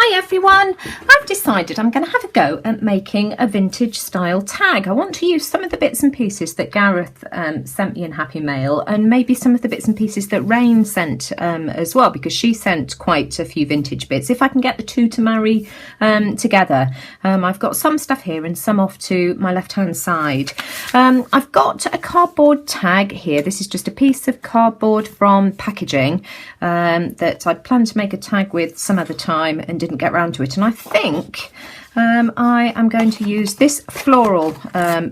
Hi everyone, I've decided I'm going to have a go at making a vintage style tag. I want to use some of the bits and pieces that Gareth sent me in Happy Mail, and maybe some of the bits and pieces that Rayne sent as well, because she sent quite a few vintage bits. If I can get the two to marry together. I've got some stuff here and some off to my left hand side. I've got a cardboard tag here. This is just a piece of cardboard from packaging that I'd planned to make a tag with some other time and didn't get round to it, and I think I am going to use this floral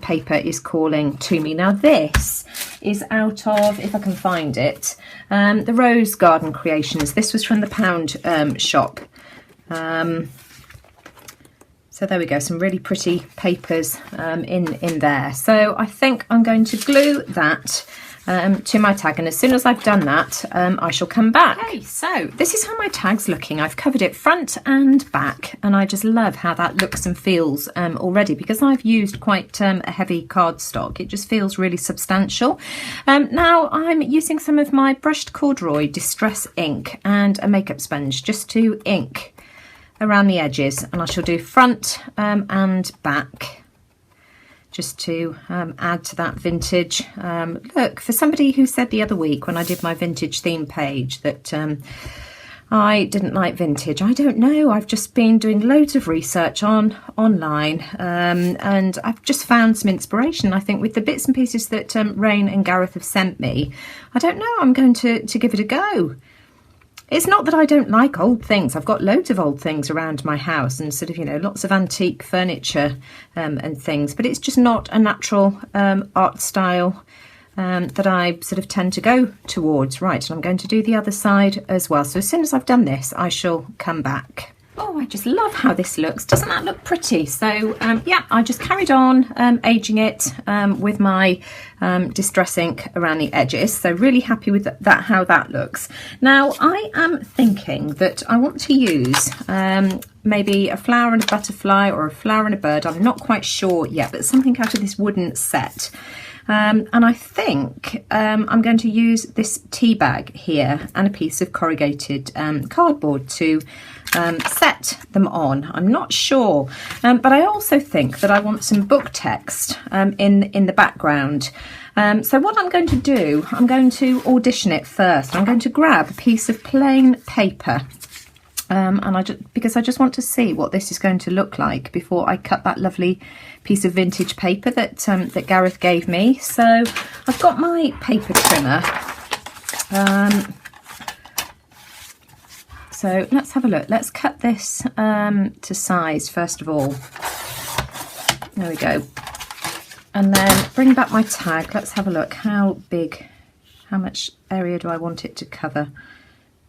paper is calling to me. Now this is out of, if I can find it, the Rose Garden Creations. This was from the Pound shop. So there we go, some really pretty papers in there. So I think I'm going to glue that to my tag, and as soon as I've done that I shall come back. Okay, so this is how my tag's looking. I've covered it front and back, and I just love how that looks and feels already, because I've used quite a heavy cardstock. It just feels really substantial. Now I'm using some of my brushed corduroy distress ink and a makeup sponge just to ink around the edges, and I shall do front and back, just to add to that vintage look. For somebody who said the other week when I did my vintage theme page that I didn't like vintage, I don't know, I've just been doing loads of research online and I've just found some inspiration. I think with the bits and pieces that Rayne and Gareth have sent me, I don't know, I'm going to give it a go. It's not that I don't like old things. I've got loads of old things around my house and sort of, you know, lots of antique furniture and things, but it's just not a natural art style that I sort of tend to go towards. Right, and I'm going to do the other side as well. So as soon as I've done this, I shall come back. Oh, I just love how this looks. Doesn't that look pretty? So yeah, I just carried on aging it with my distress ink around the edges. So really happy with that, how that looks. Now I am thinking that I want to use maybe a flower and a butterfly or a flower and a bird. I'm not quite sure yet, but something out of this wooden set. And I think I'm going to use this tea bag here and a piece of corrugated cardboard to set them on. I'm not sure, but I also think that I want some book text in the background. So what I'm going to do, I'm going to audition it first. I'm going to grab a piece of plain paper. Because I just want to see what this is going to look like before I cut that lovely piece of vintage paper that that Gareth gave me. So I've got my paper trimmer. So let's have a look. Let's cut this to size first of all. There we go. And then bring back my tag. Let's have a look. How big, how much area do I want it to cover?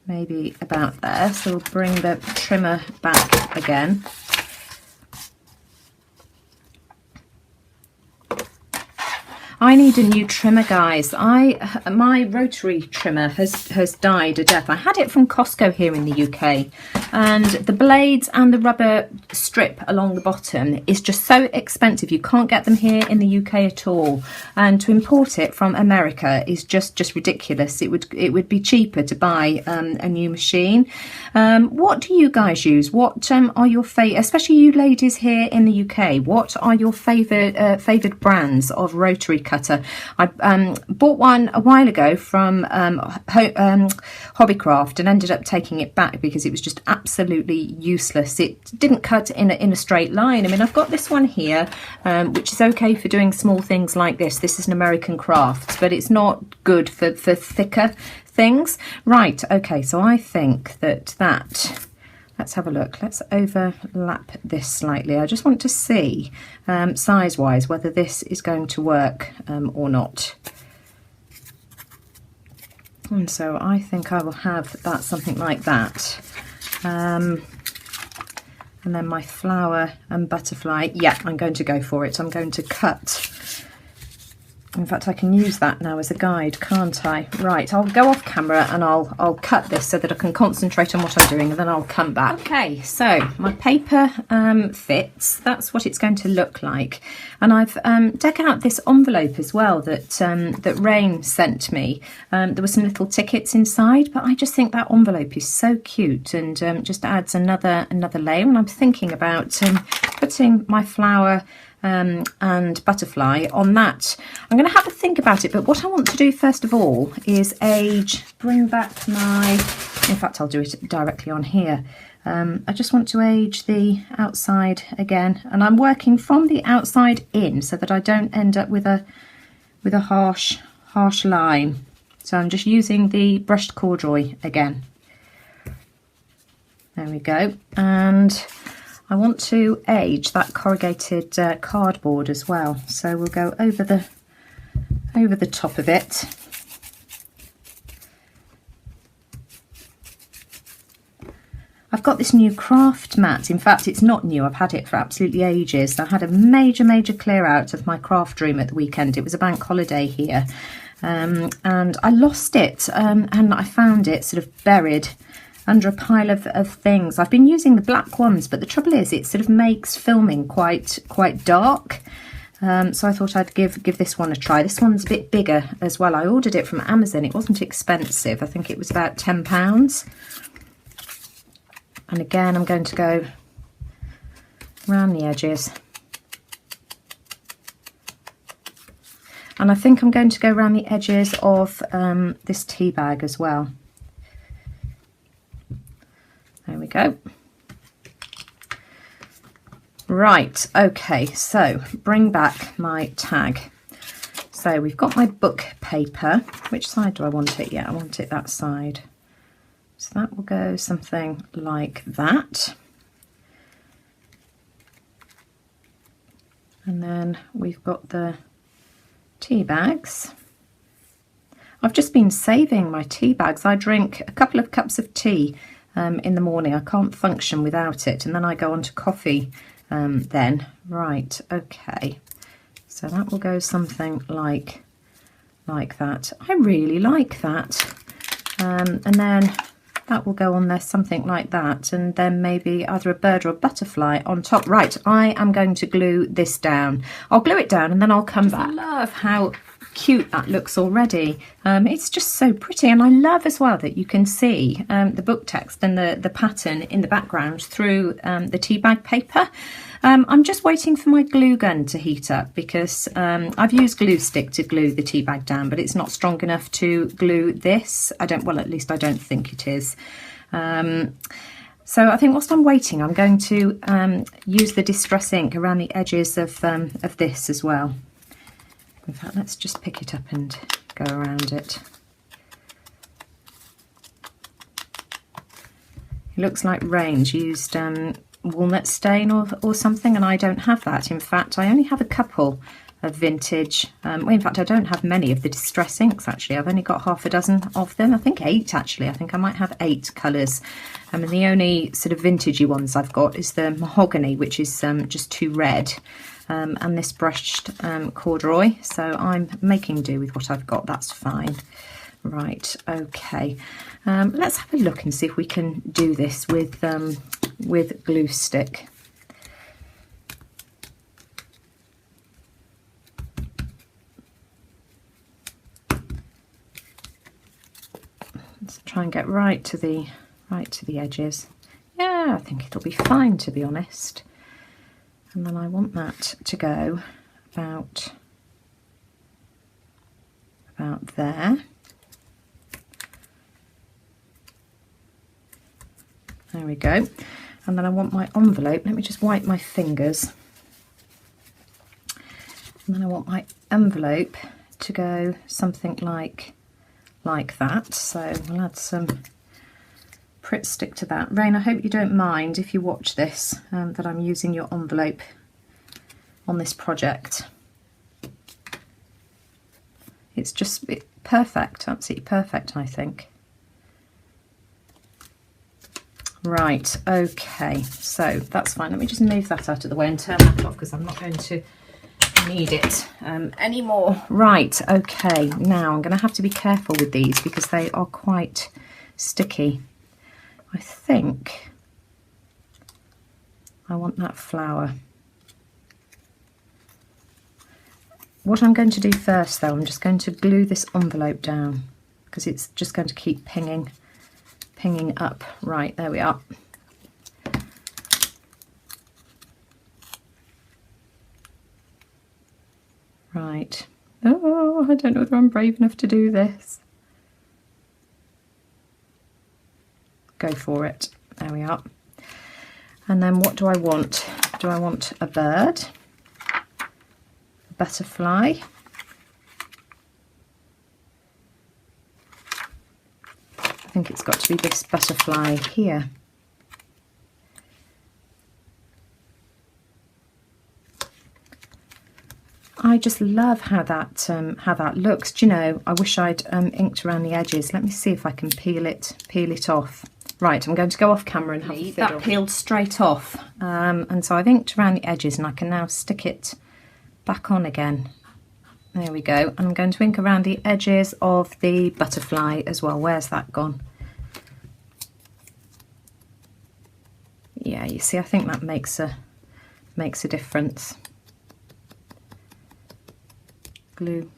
Maybe about there. So we'll bring the trimmer back again. I need a new trimmer, guys. My rotary trimmer has died a death. I had it from Costco here in the UK, and the blades and the rubber strip along the bottom is just so expensive. You can't get them here in the UK at all, and to import it from America is just ridiculous. It would be cheaper to buy a new machine. What do you guys use? What are your especially you ladies here in the UK? What are your favoured brands of rotary cutter? I bought one a while ago from Hobbycraft and ended up taking it back because it was just absolutely useless. It didn't cut in a straight line. I mean, I've got this one here, which is okay for doing small things like this. This is an American Crafts, but it's not good for thicker things. Right, okay, so I think that let's have a look. Let's overlap this slightly. I just want to see size-wise whether this is going to work or not. And so I think I will have that, something like that. And then my flower and butterfly, yeah, I'm going to go for it. I'm going to cut In fact, I can use that now as a guide, can't I? Right, I'll go off camera and I'll cut this so that I can concentrate on what I'm doing, and then I'll come back. Okay, so my paper fits. That's what it's going to look like. And I've dug out this envelope as well that that Rayne sent me. There were some little tickets inside, but I just think that envelope is so cute and just adds another layer. And I'm thinking about putting my flower and butterfly on that. I'm going to have a think about it, but what I want to do first of all is bring back my, in fact I'll do it directly on here. I just want to age the outside again, and I'm working from the outside in so that I don't end up with a harsh line. So I'm just using the brushed corduroy again. There we go. And I want to age that corrugated cardboard as well, so we'll go over the top of it. I've got this new craft mat. In fact, it's not new. I've had it for absolutely ages. I had a major clear out of my craft room at the weekend. It was a bank holiday here, and I lost it, and I found it sort of buried under a pile of things. I've been using the black ones, but the trouble is it sort of makes filming quite dark. So I thought I'd give this one a try. This one's a bit bigger as well. I ordered it from Amazon. It wasn't expensive. I think it was about £10. And again, I'm going to go around the edges. And I think I'm going to go around the edges of this tea bag as well. There we go. Right, okay, so bring back my tag. So we've got my book paper. Which side do I want it? Yeah, I want it that side. So that will go something like that. And then we've got the tea bags. I've just been saving my tea bags. I drink a couple of cups of tea in the morning. I can't function without it, and then I go on to coffee then. Right, okay, so that will go something like that. I really like that, and then that will go on there something like that, and then maybe either a bird or a butterfly on top. Right, I am going to glue this down. I'll glue it down and then I'll come back. I love how cute that looks already. It's just so pretty, and I love as well that you can see the book text and the pattern in the background through the tea bag paper. I'm just waiting for my glue gun to heat up because I've used glue stick to glue the tea bag down, but it's not strong enough to glue this. Well, at least I don't think it is. So I think whilst I'm waiting, I'm going to use the Distress ink around the edges of this as well. In fact, let's just pick it up and go around it. It looks like Rayne's used walnut stain or something, and I don't have that. In fact, I only have a couple of vintage, well, in fact I don't have many of the Distress inks actually. I've only got half a dozen of them. I think 8 actually. I think I might have 8 colours, and the only sort of vintagey ones I've got is the mahogany, which is just too red, and this brushed corduroy, so I'm making do with what I've got. That's fine. Right, okay, let's have a look and see if we can do this with glue stick. Let's try and get right to the edges. Yeah, I think it'll be fine, to be honest. And then I want that to go about there. There we go. And then I want my envelope. Let me just wipe my fingers. And then I want my envelope to go something like that. So we'll add some Pritt stick to that. Rayne, I hope you don't mind if you watch this, that I'm using your envelope on this project. It's just perfect, absolutely perfect, I think. Right, okay, so that's fine. Let me just move that out of the way and turn that off because I'm not going to need it anymore. Right, okay, now I'm going to have to be careful with these because they are quite sticky. I think I want that flower. What I'm going to do first though, I'm just going to glue this envelope down because it's just going to keep pinging up. Right, there we are. Right. Oh, I don't know whether I'm brave enough to do this. Go for it. There we are. And then what do I want? Do I want a bird? A butterfly? I think it's got to be this butterfly here. I just love how that looks. Do you know, I wish I'd inked around the edges. Let me see if I can peel it off. Right, I'm going to go off camera and have a fiddle. That peeled straight off, and so I've inked around the edges, and I can now stick it back on again. There we go. And I'm going to ink around the edges of the butterfly as well. Where's that gone? Yeah, you see, I think that makes a difference. Glue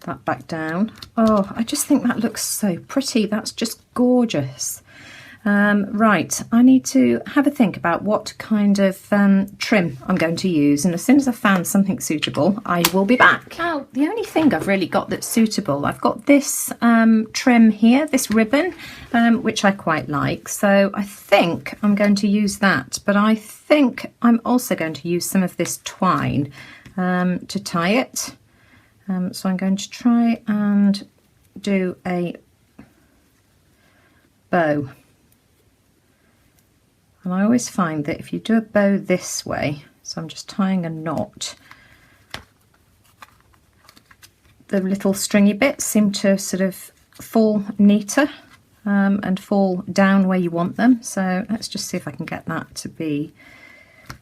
that back down. Oh, I just think that looks so pretty. That's just gorgeous. Right, I need to have a think about what kind of trim I'm going to use, and as soon as I've found something suitable, I will be back. Now, the only thing I've really got that's suitable, I've got this trim here, this ribbon, which I quite like, so I think I'm going to use that, but I think I'm also going to use some of this twine to tie it. So I'm going to try and do a bow. And I always find that if you do a bow this way, so I'm just tying a knot, the little stringy bits seem to sort of fall neater and fall down where you want them. So let's just see if I can get that to be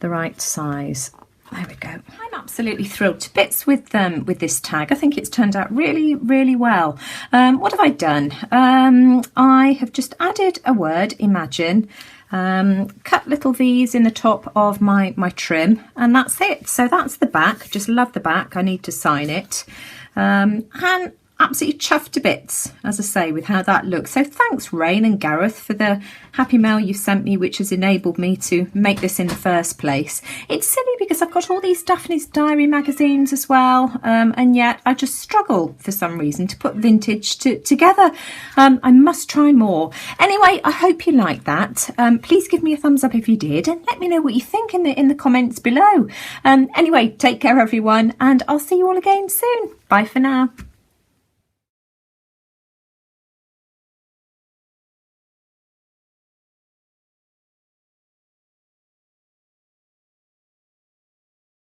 the right size. There we go. I'm absolutely thrilled to bits with this tag. I think it's turned out really, really well. What have I done? I have just added a word, imagine, cut little V's in the top of my trim, and that's it. So that's the back. Just love the back. I need to sign it. And absolutely chuffed to bits, as I say, with how that looks. So thanks, Rayne and Gareth, for the happy mail you sent me, which has enabled me to make this in the first place. It's silly because I've got all these Daphne's Diary magazines as well, and yet I just struggle for some reason to put vintage together. I must try more. Anyway, I hope you liked that. Please give me a thumbs up if you did, and let me know what you think in the comments below. Anyway, take care everyone, and I'll see you all again soon. Bye for now.